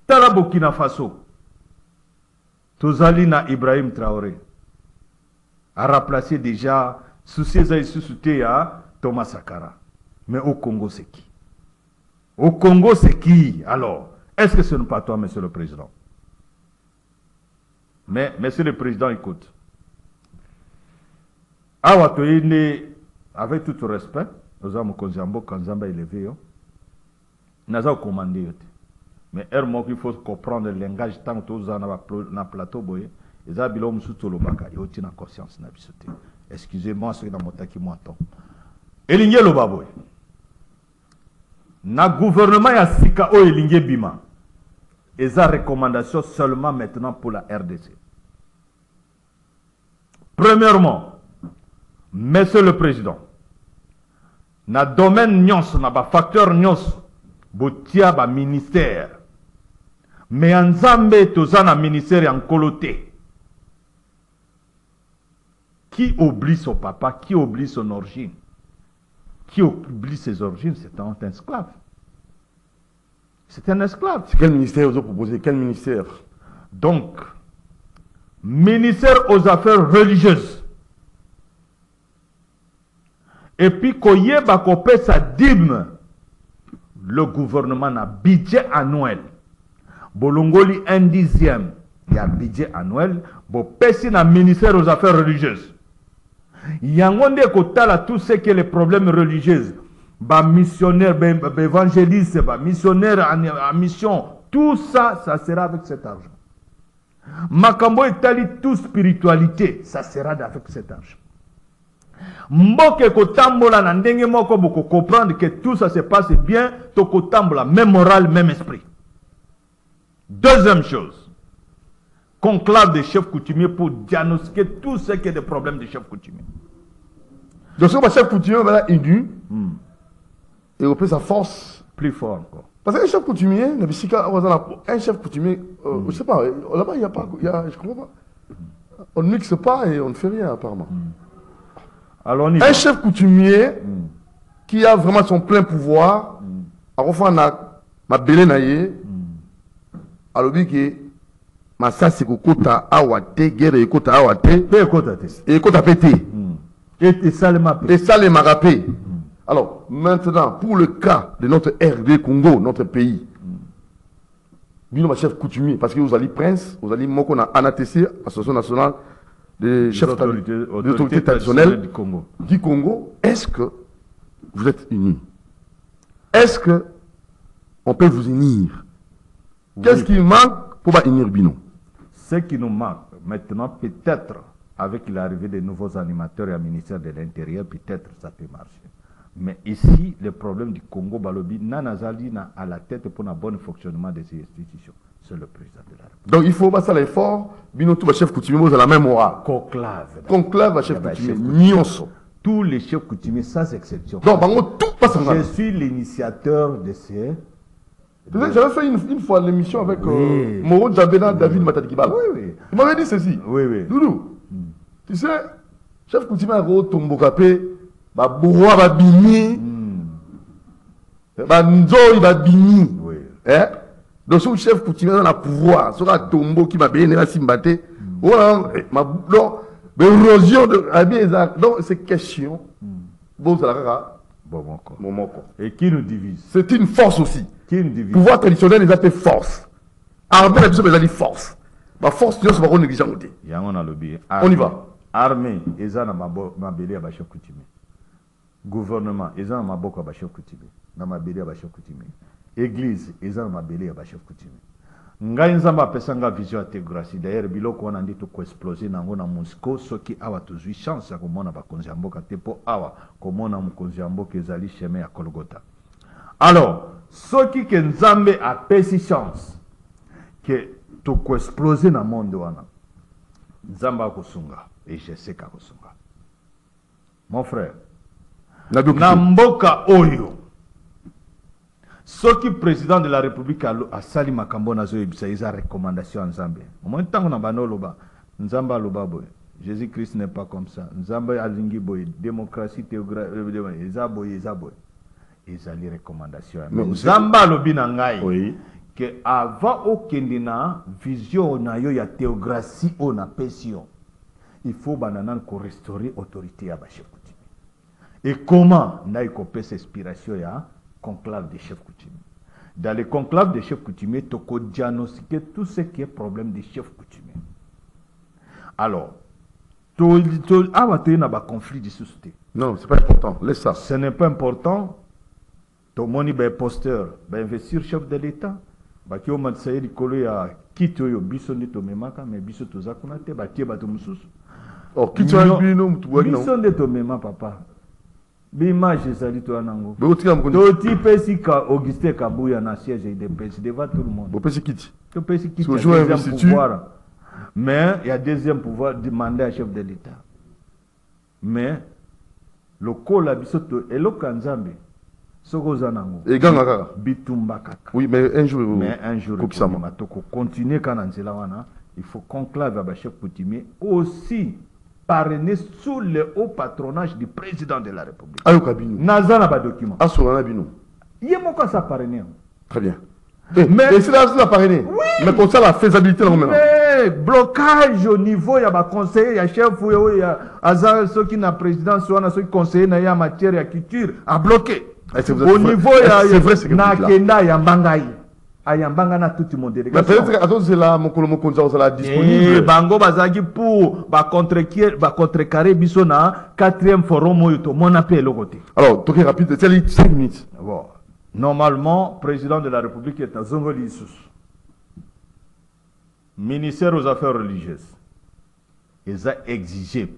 Tala Burkina Faso. Tozali na Ibrahim Traoré a remplacé déjà sous ses à Thomas Sankara. Mais au Congo, c'est qui? Au Congo, c'est qui? Alors, est-ce que ce n'est pas toi, monsieur le président? Mais, monsieur le président, écoute. Awatoyine, avec tout respect, nous avons Konzambo, Kanzamba élevé, nous avons commandé. Mais il faut comprendre le langage tant que nous avons un plateau, ils ont bilom sous le baka, ils ont une conscience. Excusez-moi, c'est dans mon taki moi temps. Elinge le baboy. Na gouvernement ya sika o elinge bima. Et ça recommandation seulement maintenant pour la RDC. Premièrement, monsieur le président, na domaine nyos, na ba facteur nyos, botia ba ministère. Mais en Zambé, tozana ministère en coloté. Qui oublie son papa, qui oublie son origine? Qui oublie ses origines, c'est un esclave. C'est un esclave. C'est quel ministère vous avez proposé? Quel ministère? Donc, ministère aux affaires religieuses. Et puis, koyeba kopé sa dîme, le gouvernement a budget annuel. Bolongoli 1/10. Il y a budget annuel. Bo pesi na ministère aux affaires religieuses. Yangonde kotala tout ce qui est les problèmes religieux. Ba missionnaire, ba évangéliste, ba missionnaire en mission. Tout ça, ça sera avec cet argent. Makambo etali tout spiritualité, ça sera avec cet argent. Mboke kotambola na ndenge moko boko comprendre que tout ça se passe bien, to kotambola même morale, même esprit. Deuxième chose, conclave des chefs coutumiers pour diagnostiquer tout ce qui est des problèmes des chefs coutumiers. Donc, si chef coutumier va aigu, et on peut sa force plus fort encore. Parce qu'un chef coutumier, un chef coutumier, je ne sais pas, là-bas, il n'y a pas, je ne comprends pas. On ne mixe pas et on ne fait rien, apparemment. Alors, un chef coutumier qui a vraiment son plein pouvoir, à ma belé naïe, à l'objet ma ça c'est kota awate guerre et kota awate et kota pété et ça les marapé. Alors maintenant pour le cas de notre RD Congo, notre pays, bino ma chef coutumier parce que vous allez prince, vous allez moko na ANATC, Association nationale des chefs d'autorité traditionnelle du Congo. Est-ce que vous êtes unis? Est-ce que on peut vous unir? Qu'est-ce qui manque pour pas unir Bino? Ce qui nous manque maintenant, peut-être, avec l'arrivée des nouveaux animateurs et au ministère de l'Intérieur, peut-être ça peut marcher. Mais ici, le problème du Congo, Balobi, Nanazali n'a à la tête pour un bon fonctionnement de ces institutions. C'est le président de la République. Donc il faut passer l'effort, Bino tout chef coutumier, vous avez la même aura. Conclave. Conclave, chef coutumier, Nyonso. Tous les chefs coutumiers, sans exception. Donc, tout passe en je suis l'initiateur de ces... J'avais fait une fois l'émission avec Moro Djabena, David Matadikibal. Oui. Il m'avait dit ceci. Oui. Doudou, tu sais, chef coutumier a Tombokapé, Bourroa va bini, Nzo va bini. Donc, ce chef coutumier a le pouvoir, ce Tombo qui m'a béni, la Simbate. L'érosion de. Donc, c'est question. Et qui nous divise? C'est une force aussi. Qui nous divise? Pouvoir traditionnel, ils appellent force. Armée, ils appellent force. Ma force, c'est pas négligeant. On y va. Armée, ils ont ma belé à Bachef Coutumier. Gouvernement, ils ont ma boca à Bachef Coutumier. Ma belé à Bachef Coutumier. Église, ils ont ma belé à Bachef Coutumier. Ngai nzamba pesanga vision intégrasi d'ailleurs biloko wana ndito ko exploser nango na Moscou soki awa tozwi chance ya komona bakonzi ya mboka te po awa komona mokonzi ya mboka ezali chemin ya Kolgota. Alors, ce qui que Nzambe a pesi chance que tu ko exploser dans le monde wana. Nzambe a kosunga et je sais ka kosunga. Mon frère, na mboka oyo soki président de la République a sali makambo na zo yebisa eza recommandation Nzambe. Au moins tango na bano loba Nzambe aloba boy. Jésus-Christ n'est pas comme ça. Nzambe alingi boy, démocratie théocratie eza boy eza boy. Ezali recommandation. Mais Nzambe alobi na ngai. Oui. Que avant okende na vision na yo ya théocratie o na pension. Il faut bananan ko restaurer autorité à ba chef coutumier. Et comment na ikope inspiration ya conclave des chefs coutumiers. Dans les conclaves des chefs coutumiers, tu peux diagnostiquer tout ce qui est problème des chefs coutumiers. Alors, tu as un conflit de société. Non, ce n'est pas important. Laisse ça. Ce n'est pas important. Tu as un posteur, investir chef de l'État. Tu as un quitte yo biso ni to memaka mais biso to zakunate ba tie ba to mususu. Oh, quitte yo bino mutu wa biso de to mema papa. L'image ezali to anango. To ti pesi ka Augustin Kabuya na siège de PS devant tout le monde. Bo pesi quitte. To pesi quitte. Deuxième pouvoir. Mais il y a deuxième pouvoir demander à chef de l'État. Mais le col abisoto et le kanzambe. Soko zanango. Et ganga bitumba kaka. Oui, mais un jour Kokisama continuer kana nzela wana, il faut conclave à chef coutumier aussi parrainé sous le haut patronage du président de la République. Ayo kabino. Nazana ba document. Asura bino. Yemoko ça parrainé. Très bien. Mais c'est là la parrainé. Oui. Mais comme ça la faisabilité là maintenant. Mais blocage au niveau ya ba conseiller ya chef ou ya azar ceux qui na président soit na ceux qui conseiller na ya matière ya culture a bloqué. Au niveau ya na kenda ya mbangai. Ayambanga na tout le monde délégation. Mais peut-être que c'est là mon colomo konza sera disponible. Bango bazaki pour contrecarrer biso na 4e forum oyo to mon appel au côté. Alors, toqué rapide, c'est 5 minutes. Bon. Normalement, président de la République est à Zongoli Sous. Ministère aux Affaires religieuses. Ils ont exigé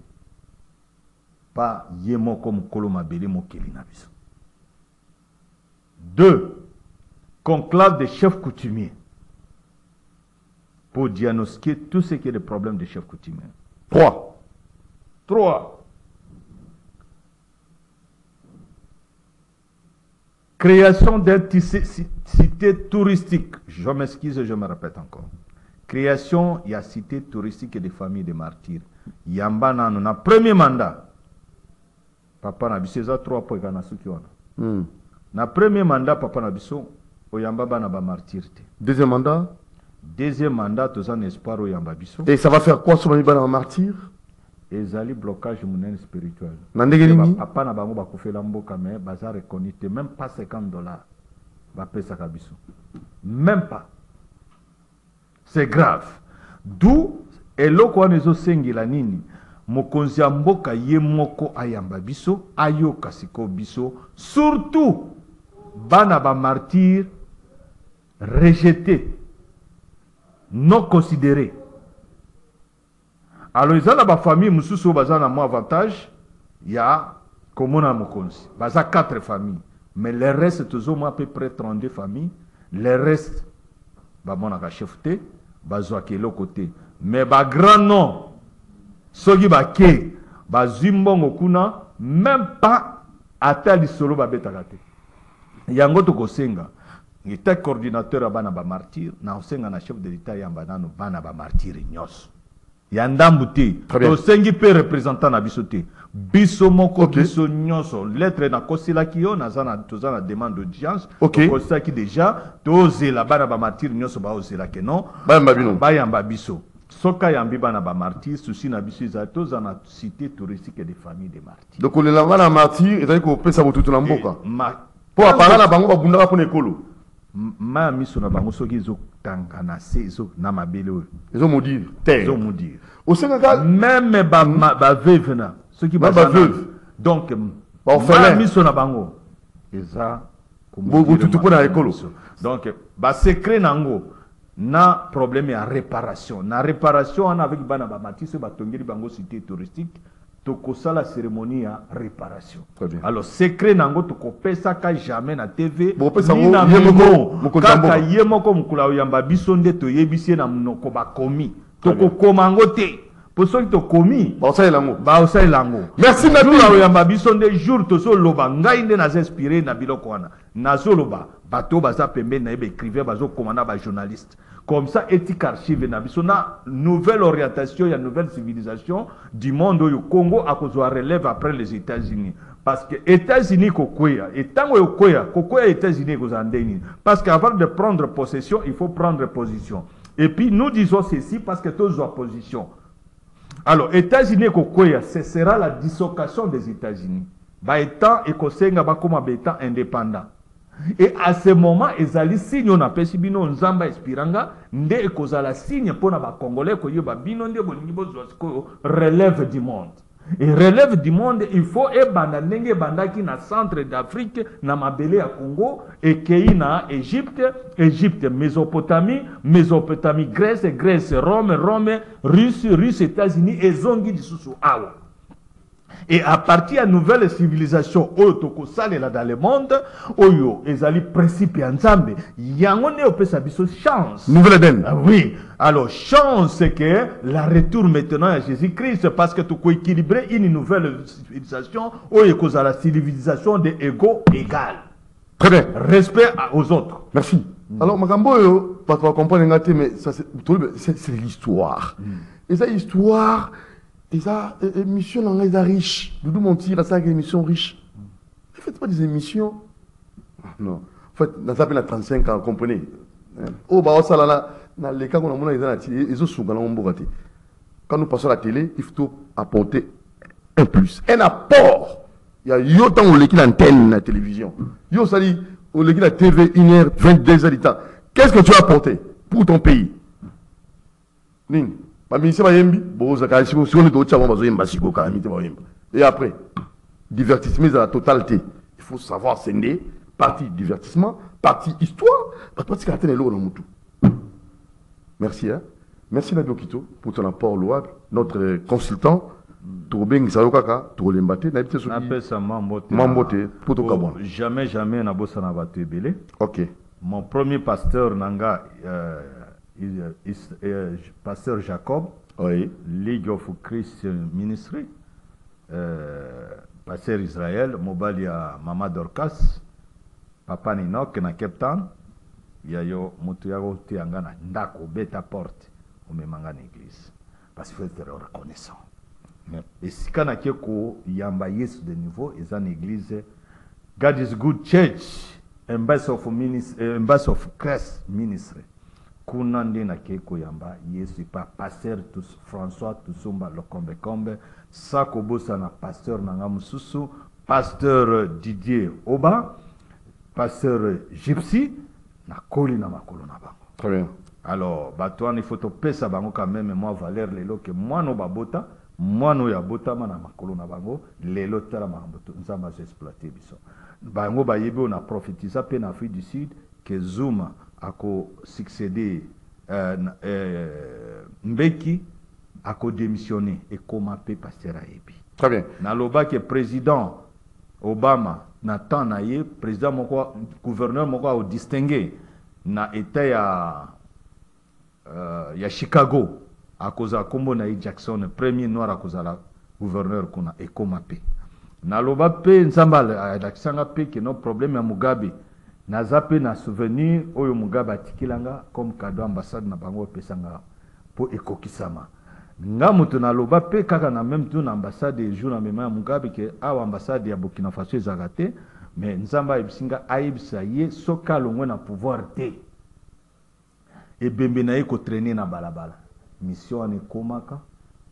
pas yemo comme koloma bele mokeli na biso. 2. Conclave des chefs coutumiers pour diagnostiquer tout ce qui est le problème des chefs coutumiers. 3. Création d'un cité touristique. Je m'excuse, je me répète encore. Création, il y a cité touristique et des familles de martyrs. Yamba na premier mandat. Papa na biso za 3 points kana suki wana. Na premier mandat papa na biso oyamba bana ba martyr te. Deuxième mandat? Deuxième mandat, tous en espoir oyamba biso. Et ça va faire quoi sur les bana martyr? Ezali blocage monnaie spirituel. Nandegeni papa na bango ba kufela mboka mais baza reconnu même pas $50 ba pesa ka biso. Même pas. C'est grave. D'où eloko wana ezo sengela nini mokonzi ya mboka ye moko ayamba biso ayoka siko biso surtout bana ba martyr rejeté, non considéré. Alors, ils ont la famille, Moussousso, bazana moins avantage, il y a Komona Mokonsi. Baza 4 familles. Mais le reste, toujours moi, à peu près 32 familles. Le reste, mon a chefté, bazoa qui est l'autre côté. Mais ba grand nom, sogi ba ke, ba zimbon okuna, même pas à tel solo ba betakate. Yango to kosenga. Il était coordinateur à Banaba Martyr, na osenga na chef de l'État yamba nano Banaba Martyr nyos. Yandambuti, to sengi pe représentant na bisote. Biso moko biso nyoso, lettre na kosila kiyo na zana tozana demande d'audience. OK. Kosila ki déjà toze la Banaba Martyr nyoso ba ozela ke non. Ba yamba biso. Soka yambi Banaba Martyr, souci na biso za tozana cité touristique et des familles de martyrs. Donc le Banaba Martyr, et ko pesa botutu na mboka. Po apara na bango ba bunda ko nekolo. Ma miso na bango soki zo tangana se zo na mabele o zo modir zo modir au Sénégal même ba veuve na soki ba veuve donc ma miso na bango eza bo tutu pona ekolo donc ba secret nango na problème ya réparation na réparation on avec bana ba matisse ba tongeli bango cité touristique tokosa la cérémonie à réparation. Très bien. Alors secret nango tokopesa ka jamais na TV Bon, pesa ni ngo, na ye moko, mimo moko kaka tamboka. ye moko mokula oyamba biso nde toyebisie na monoko bakomi Très bien. tokokoma ngo te po soki tokomi Bon, ça est là, baosalela yango. Merci, Nabi. Jour oyamba biso nde jour tozoloba ngai nde naza inspiré na biloko wana nazoloba bato baza pembeni na ye baécrivain bazokoma na bajournaliste comme ça éthique archive na biso na nouvelle orientation ya nouvelle civilisation du monde oyo Congo akozwa relève après les États-Unis parce que États-Unis kokwea etango yokwea kokwea États-Unis ekozala ndeni parce qu'avant de prendre possession il faut prendre position et puis nous disons ceci parce que tozwa position. Alors, États-Unis kokwea, ce sera la dislocation des États-Unis. Ba étant ekosenga ba koma étant indépendant. Et à ce moment, ezali signe on appelle bino nzamba espiranga, nde ekozala signe pona ba congolais ko yoba bino nde bolingi bozwa ko relève du monde. Et relève du monde, il faut ebanda ndenge bandaki na centre d'Afrique, na mabele ya Congo, et kei na Égypte, Égypte, Mésopotamie, Mésopotamie, Grèce, Grèce, Rome, Rome, Russe, États-Unis, et zongi disusu awa. Et à partir de nouvelle civilisation, oyo tokosalela dans le monde, oyo ezali principe ya nzambe, yango ne opesa biso chance. Nouvelle Éden. Ah oui, alors chance c'est que la retour maintenant à Jésus-Christ parce que tu peux équilibrer une nouvelle civilisation oyo kozala la civilisation de égaux égal. Très bien. Respect aux autres. Merci. Alors, Makambo, pas trop comprendre, mais ça, c'est l'histoire. Et ça, histoire, et ça, émission dans les riches. Doudou Monti, ça, émission riche. Ne faites pas des émissions. Non. En fait, dans ça, 35 ans, comprenez. Oh, bah, ça, là, dans les cas où on a ils ont quand nous passons à la télé, il faut apporter un plus. Un apport. Il y a autant on l'équipe l'antenne la télévision. Yo, ça dit, on l'équipe la TV 1h, 22 heures du temps. Qu'est-ce que tu as apporté pour ton pays? Ning. Et après, divertissement à la totalité. Il faut savoir scinder, partie divertissement, partie histoire, partie caractère de l'eau dans mon tout. Merci, hein. Merci Nabi Okito pour ton apport louable. Notre consultant, Tourben Gisayokaka, Tourlembate, Nabi Mambote, pour ton cabon. Jamais Nabosa Nabate Belé. Ok. Mon premier pasteur Nanga, pasteur Jacob, oui. League of Christian Ministry, pasteur Israël, Mobalia Mama Dorcas, Papa Ninok na Cape Town, Yayo Mutuyago Tiangana, Ndako, Beta Porte, au Memanga l'église. Parce qu'il faut être reconnaissant. Et si quand on yamba yes de niveau, ils ont une église, God is good church, ambassador of Christ ministry. Kunande na keko yamba yesu pa pasteur François Tousumba Lokombe Kombe Sako bosa na pasteur nanga mususu pasteur Didier Oba pasteur Gypsy na koli na makolo na bango. Très bien. Alors batouane il faut to pesa bango quand même moi valeur lelo que moi no babota moi no ya bota mana makolo na bango lelo tala makamboto nzamba exploiter biso bango bayebi on a prophétisé pe na Afrique du Sud que Zuma ako succédé Mbeki ako démissionné et comment peut passer à Ebi. Très bien. Naloba que président Obama n'attend na ye président moko gouverneur moko au distingué na état ya Chicago à cause à kombo na Jackson premier noir à cause à la gouverneur kuna et comment peut. Naloba pe nzamba la pe que no problème ya Mugabe. Nazape na souvenir oyo Mugabe atikilanga comme cadeau ambassade na bango pesanga po ekokisama nga mutu na loba pe kaka na même tour na ambassade de jour na mema Mugabe ke awa ambassade ya Burkina Faso ezagate mais nzamba ebisinga aibisa ye soka longwe na pouvoir te e bembe na ye ko traîner na balabala mission ane komaka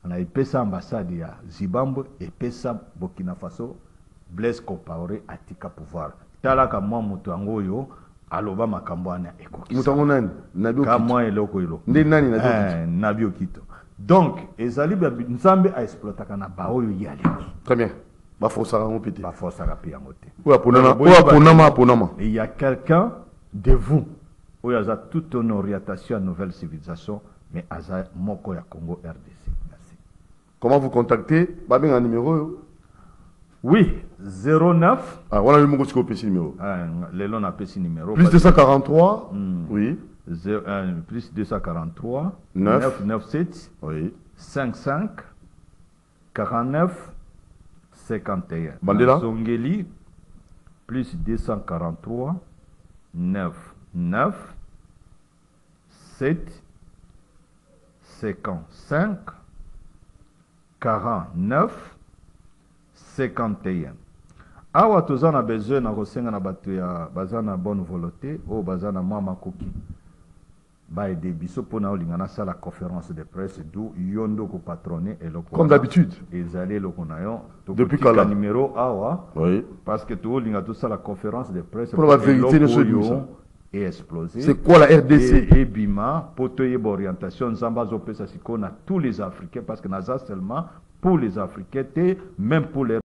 na epesa ambassade ya Zimbabwe epesa Burkina Faso Blaise Compaoré atika pouvoir talaka mwa mutu angoyo aloba makambo ana ekoki mutango nani Nabi Okito kama eloko ilo ndi nani Nabi Okito Nabi Okito donc ezali nzambe a exploitaka na baoyo yali très bien ba força rango pété ba força rapi yango te ponama il y a quelqu'un de vous où il y a toute une orientation à nouvelle civilisation mais aza moko ya Congo RDC. Merci. Comment vous contacter? Bah, bien un numéro. Oui, 09. Ah, voilà le numéro de numéro. Les lots n'a pas ce numéro. Plus 243. Oui. Plus 243. 9. 997. Oui. 55. 49. 51. Mandela. Zongeli. Plus 243. 9. 9. 7. 55. 49. 51. Awa toza na besoin na kosenga na bato ya baza na bonne volonté o baza na mwa makoki ba aider biso pona olinga na sala conférence de presse d'où yondo ko patronner eloko Comme d'habitude. ezali eloko na yo Depuis quand là? numéro awa Oui. parce que to olinga to sala conférence de presse pour la vérité de ce yo et exploser. C'est quoi la RDC? Et bima poto yeba orientation nzamba zo pesa siko na tous les Africains parce que naza seulement pour les Africains, même pour les